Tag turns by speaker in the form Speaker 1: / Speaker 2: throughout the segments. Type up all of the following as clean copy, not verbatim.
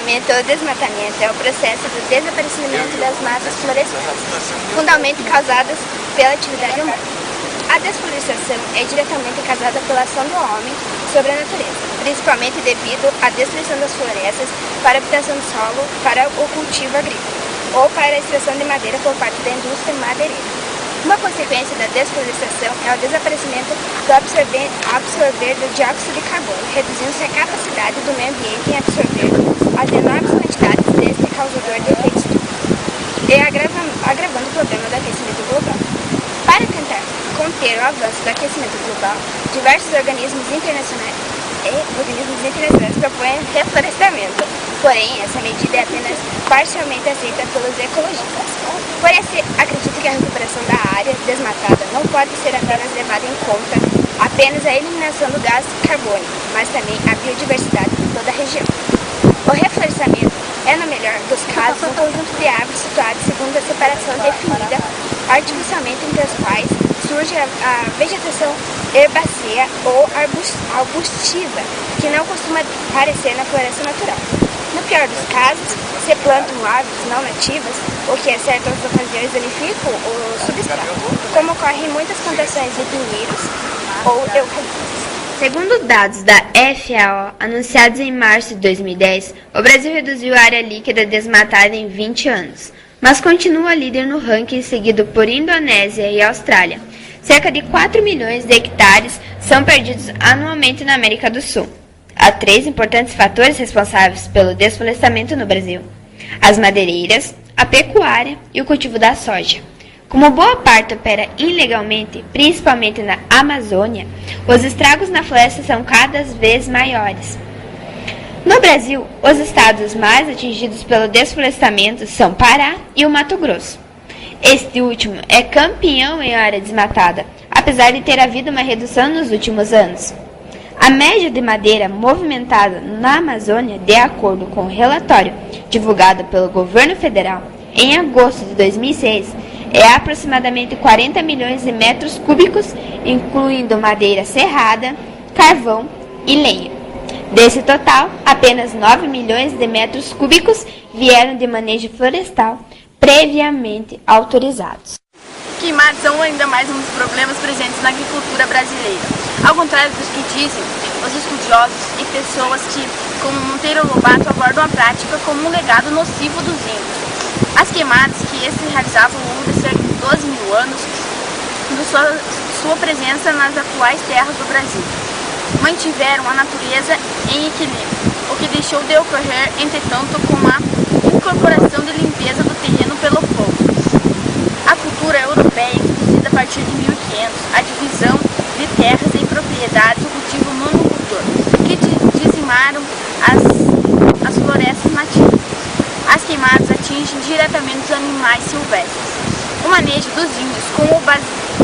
Speaker 1: Reflorestamento ou desmatamento é o processo do desaparecimento das massas florestais, fundamentalmente causadas pela atividade humana. A desflorestação é diretamente causada pela ação do homem sobre a natureza, principalmente devido à destruição das florestas para a habitação do solo, para o cultivo agrícola ou para a extração de madeira por parte da indústria madeireira. Uma consequência da desflorestação é o desaparecimento do absorver do dióxido de carbono, reduzindo-se a capacidade do meio ambiente em absorver as enormes quantidades deste causador de efeito estufa, e agravando o problema do aquecimento global. Para tentar conter o avanço do aquecimento global, diversos organismos internacionais propõem reflorestamento. Porém, essa medida é apenas parcialmente aceita pelos ecologistas. Por isso, acredito que a recuperação da área desmatada não pode ser apenas levada em conta apenas a eliminação do gás carbônico, mas também a biodiversidade de toda a região. O reflorestamento é, no melhor dos casos, um conjunto de árvores situadas segundo a separação definida artificialmente entre as quais surge a vegetação herbácea ou arbustiva, que não costuma aparecer na floresta natural. No pior dos casos, se plantam árvores não nativas, o que em certas ocasiões danificam o substrato, como ocorre em muitas plantações de pinheiros ou eucaliptos.
Speaker 2: Segundo dados da FAO, anunciados em março de 2010, o Brasil reduziu a área líquida desmatada em 20 anos, mas continua líder no ranking, seguido por Indonésia e Austrália. Cerca de 4 milhões de hectares são perdidos anualmente na América do Sul. Há 3 importantes fatores responsáveis pelo desflorestamento no Brasil: as madeireiras, a pecuária e o cultivo da soja. Como boa parte opera ilegalmente, principalmente na Amazônia, os estragos na floresta são cada vez maiores. No Brasil, os estados mais atingidos pelo desflorestamento são Pará e o Mato Grosso. Este último é campeão em área desmatada, apesar de ter havido uma redução nos últimos anos. A média de madeira movimentada na Amazônia, de acordo com o relatório divulgado pelo governo federal em agosto de 2006, é aproximadamente 40 milhões de metros cúbicos, incluindo madeira serrada, carvão e lenha. Desse total, apenas 9 milhões de metros cúbicos vieram de manejo florestal previamente autorizados.
Speaker 3: Queimadas são ainda mais um dos problemas presentes na agricultura brasileira. Ao contrário dos que dizem, os estudiosos e pessoas que, como Monteiro Lobato, abordam a prática como um legado nocivo dos índios. As queimadas que estes realizavam ao longo de cerca de 12 mil anos de sua presença nas atuais terras do Brasil mantiveram a natureza em equilíbrio, o que deixou de ocorrer, entretanto, com a incorporação de limpeza do terreno pelo fogo. A cultura europeia, introduzida a partir de 1500, a divisão de terras em propriedades, o cultivo monocultor, que dizimaram as florestas nativas. As queimadas atingem diretamente os animais silvestres. O manejo dos índios,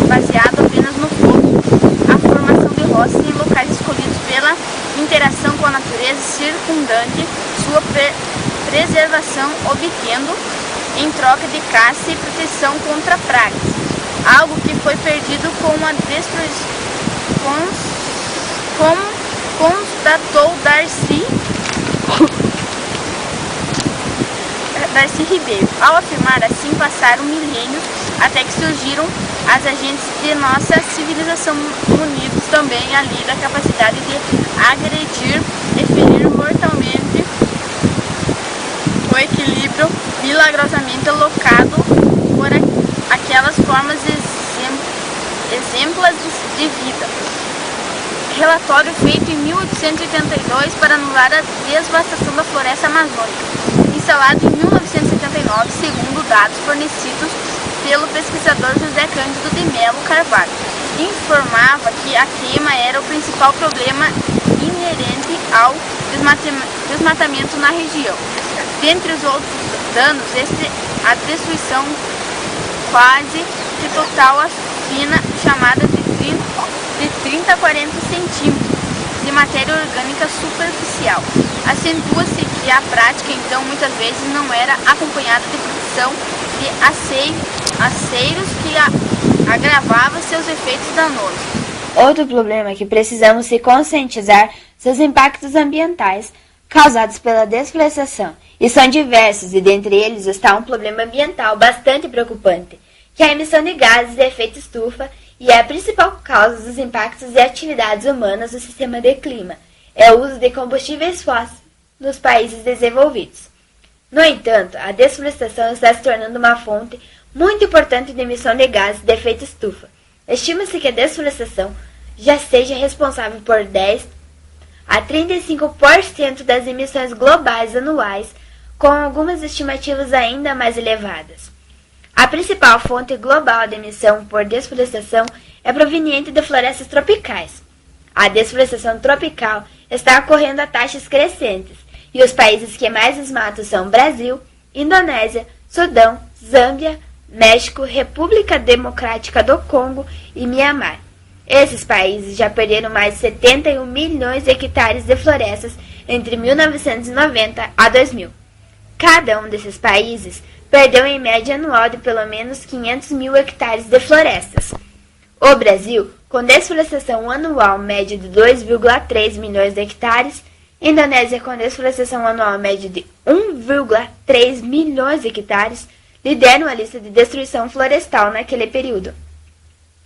Speaker 3: baseado apenas no fogo, a formação de roças em locais escolhidos pela interação com a natureza circundante, sua preservação obtendo em troca de caça e proteção contra pragas, algo que foi perdido com a destruição, constatou Darcy Ribeiro. Ao afirmar assim, passaram milênios até que surgiram as agentes de nossa civilização munidos também ali da capacidade de agredir e ferir mortalmente o equilíbrio milagrosamente alocado por aquelas formas exemplas de vida. Relatório feito em 1882 para anular a devastação da floresta amazônica, instalado em 1979, segundo dados fornecidos pelo pesquisador José Cândido de Melo Carvalho, informava que a queima era o principal problema inerente ao desmatamento na região. Dentre os outros danos, a destruição quase que total a fina, chamada de 30 a 40 centímetros de matéria orgânica superficial. Acentua-se que a prática, então, muitas vezes não era acompanhada de produção de aceiros que agravava seus efeitos danosos.
Speaker 2: Outro problema que precisamos se conscientizar são os impactos ambientais causados pela desflorestação, e são diversos, e dentre eles está um problema ambiental bastante preocupante, que é a emissão de gases de efeito estufa, e é a principal causa dos impactos e atividades humanas no sistema de clima, é o uso de combustíveis fósseis nos países desenvolvidos. No entanto, a desflorestação está se tornando uma fonte muito importante de emissão de gases de efeito estufa. Estima-se que a desflorestação já seja responsável por 10 a 35% das emissões globais anuais, com algumas estimativas ainda mais elevadas. A principal fonte global de emissão por desflorestação é proveniente de florestas tropicais. A desflorestação tropical está ocorrendo a taxas crescentes, e os países que mais desmatam são Brasil, Indonésia, Sudão, Zâmbia, México, República Democrática do Congo e Mianmar. Esses países já perderam mais de 71 milhões de hectares de florestas entre 1990 a 2000. Cada um desses países perdeu em média anual de pelo menos 500 mil hectares de florestas. O Brasil, com desflorestação anual média de 2,3 milhões de hectares, Indonésia, com desflorestação anual média de 1,3 milhões de hectares, lideram a lista de destruição florestal naquele período.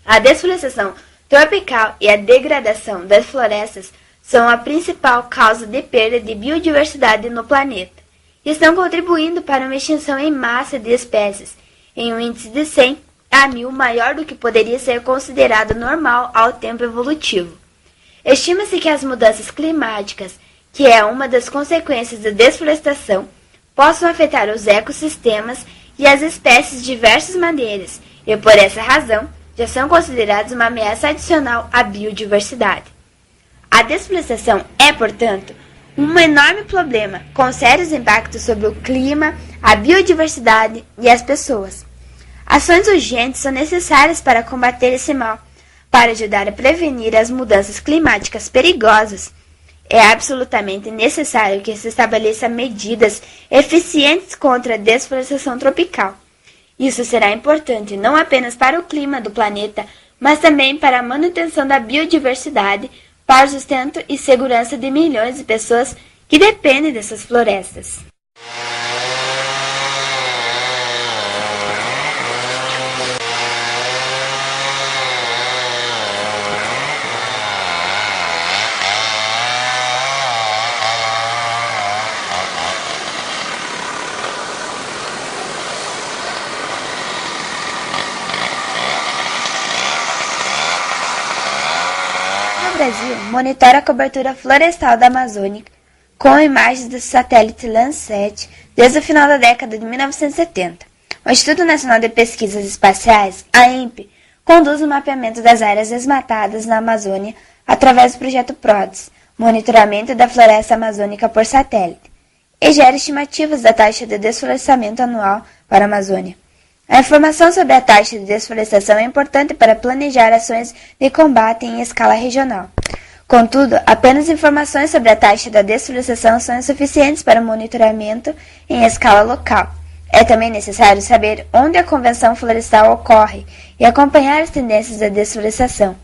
Speaker 2: A desflorestação tropical e a degradação das florestas são a principal causa de perda de biodiversidade no planeta e estão contribuindo para uma extinção em massa de espécies, em um índice de 100 a 1000 maior do que poderia ser considerado normal ao tempo evolutivo. Estima-se que as mudanças climáticas, que é uma das consequências da desflorestação, possam afetar os ecossistemas e as espécies de diversas maneiras, e por essa razão já são considerados uma ameaça adicional à biodiversidade. A desflorestação é, portanto, um enorme problema, com sérios impactos sobre o clima, a biodiversidade e as pessoas. Ações urgentes são necessárias para combater esse mal. Para ajudar a prevenir as mudanças climáticas perigosas, é absolutamente necessário que se estabeleça medidas eficientes contra a desflorestação tropical. Isso será importante não apenas para o clima do planeta, mas também para a manutenção da biodiversidade, para o sustento e segurança de milhões de pessoas que dependem dessas florestas. O Brasil monitora a cobertura florestal da Amazônia com imagens do satélite Landsat desde o final da década de 1970. O Instituto Nacional de Pesquisas Espaciais, a INPE, conduz o mapeamento das áreas desmatadas na Amazônia através do projeto PRODES, monitoramento da floresta amazônica por satélite, e gera estimativas da taxa de desflorestamento anual para a Amazônia. A informação sobre a taxa de desflorestação é importante para planejar ações de combate em escala regional. Contudo, apenas informações sobre a taxa da desflorestação são insuficientes para o monitoramento em escala local. É também necessário saber onde a convenção florestal ocorre e acompanhar as tendências da desflorestação.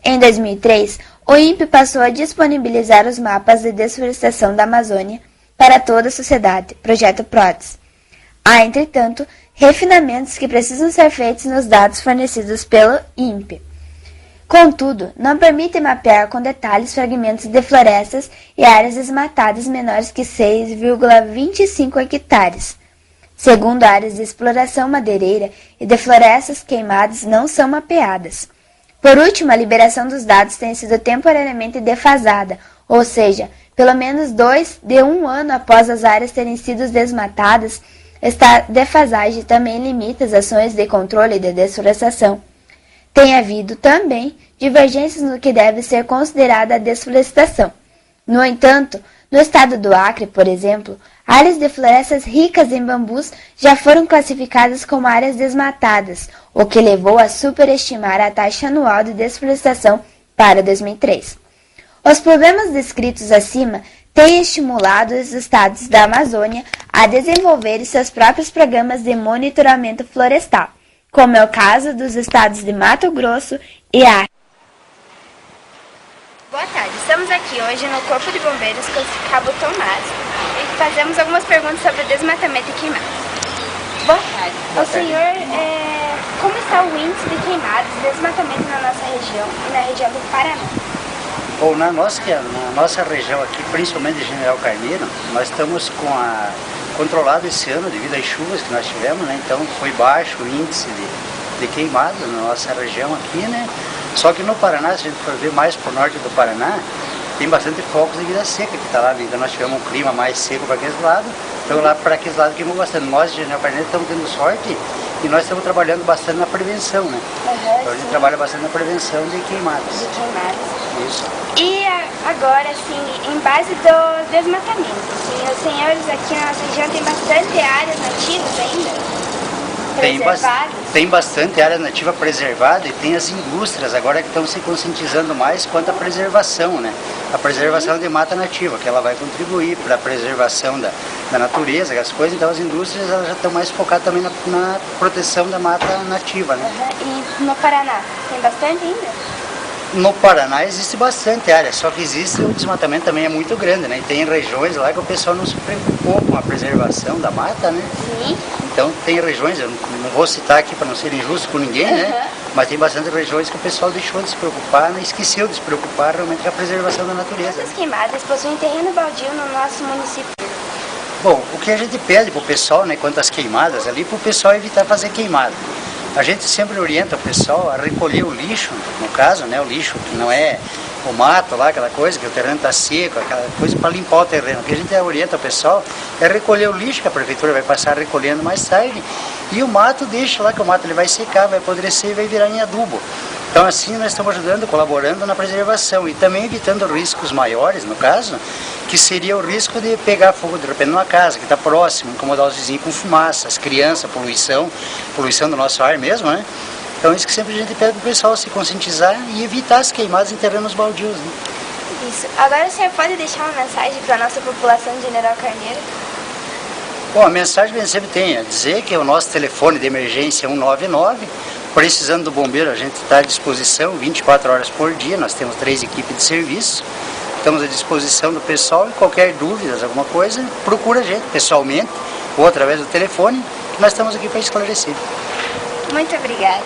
Speaker 2: Em 2003, o INPE passou a disponibilizar os mapas de desflorestação da Amazônia para toda a sociedade, projeto PRODES. Há, entretanto, refinamentos que precisam ser feitos nos dados fornecidos pelo INPE. Contudo, não permite mapear com detalhes fragmentos de florestas e áreas desmatadas menores que 6,25 hectares. Segundo, áreas de exploração madeireira e de florestas queimadas não são mapeadas. Por último, a liberação dos dados tem sido temporariamente defasada, ou seja, pelo menos de um ano após as áreas terem sido desmatadas. Esta defasagem também limita as ações de controle de desflorestação. Tem havido também divergências no que deve ser considerada a desflorestação. No entanto, no estado do Acre, por exemplo, áreas de florestas ricas em bambus já foram classificadas como áreas desmatadas, o que levou a superestimar a taxa anual de desflorestação para 2003. Os problemas descritos acima têm estimulado os estados da Amazônia a desenvolverem seus próprios programas de monitoramento florestal, como é o caso dos estados de Mato Grosso e Acre.
Speaker 1: Boa tarde, estamos aqui hoje no Corpo de Bombeiros com o Cabo Tomás e fazemos algumas perguntas sobre desmatamento e queimadas. Boa tarde. O senhor, como está o índice de queimadas e desmatamento na nossa região e na região do Paraná?
Speaker 4: Bom, na nossa região aqui, principalmente de General Carneiro, nós estamos controlado esse ano devido às chuvas que nós tivemos, né? Então foi baixo o índice de queimadas na nossa região aqui, né? Só que no Paraná, se a gente for ver mais para o norte do Paraná, tem bastante focos devido à seca que está lá. Então nós tivemos um clima mais seco para aquele lado, então lá para aquele lado queimou bastante. Nós de General Carneiro estamos tendo sorte e nós estamos trabalhando bastante na prevenção, né? Então a gente trabalha bastante na prevenção de queimadas.
Speaker 1: De queimadas.
Speaker 4: Isso.
Speaker 1: E agora, assim, em base do desmatamento, assim, os senhores aqui na nossa região tem bastante áreas nativas ainda?
Speaker 4: Tem bastante área nativa preservada e tem as indústrias agora que estão se conscientizando mais quanto à preservação, né? A preservação de mata nativa, que ela vai contribuir para a preservação da natureza, as coisas. Então as indústrias elas já estão mais focadas também na proteção da mata nativa, né?
Speaker 1: E no Paraná, tem bastante ainda?
Speaker 4: No Paraná existe bastante área, só que existe o desmatamento também é muito grande, né? E tem regiões lá que o pessoal não se preocupou com a preservação da mata, né?
Speaker 1: Sim.
Speaker 4: Então tem regiões, eu não vou citar aqui para não ser injusto com ninguém, né? Mas tem bastante regiões que o pessoal deixou de se preocupar, né? Esqueceu de se preocupar realmente com a preservação da natureza.
Speaker 1: Quantas queimadas possuem terreno baldio no nosso município?
Speaker 4: Bom, o que a gente pede para o pessoal, né, quanto às queimadas ali, para o pessoal evitar fazer queimada. A gente sempre orienta o pessoal a recolher o lixo, no caso, né, o lixo que não é o mato lá, aquela coisa, que o terreno está seco, aquela coisa para limpar o terreno. O que a gente orienta o pessoal é recolher o lixo, que a prefeitura vai passar recolhendo mais tarde, e o mato deixa lá, que o mato ele vai secar, vai apodrecer e vai virar em adubo. Então assim nós estamos ajudando, colaborando na preservação e também evitando riscos maiores, no caso, que seria o risco de pegar fogo de repente numa casa que está próximo, incomodar os vizinhos com fumaça, as crianças, poluição do nosso ar mesmo, né? Então isso que sempre a gente pede para o pessoal se conscientizar e evitar as queimadas em terrenos baldios, né?
Speaker 1: Isso. Agora o senhor pode deixar uma mensagem para a nossa população de General Carneiro?
Speaker 4: Bom, a mensagem que a gente sempre tem é dizer que o nosso telefone de emergência é 199, precisando do bombeiro a gente está à disposição 24 horas por dia, nós temos 3 equipes de serviço, estamos à disposição do pessoal e qualquer dúvida, alguma coisa, procura a gente pessoalmente ou através do telefone, que nós estamos aqui para esclarecer.
Speaker 1: Muito obrigada.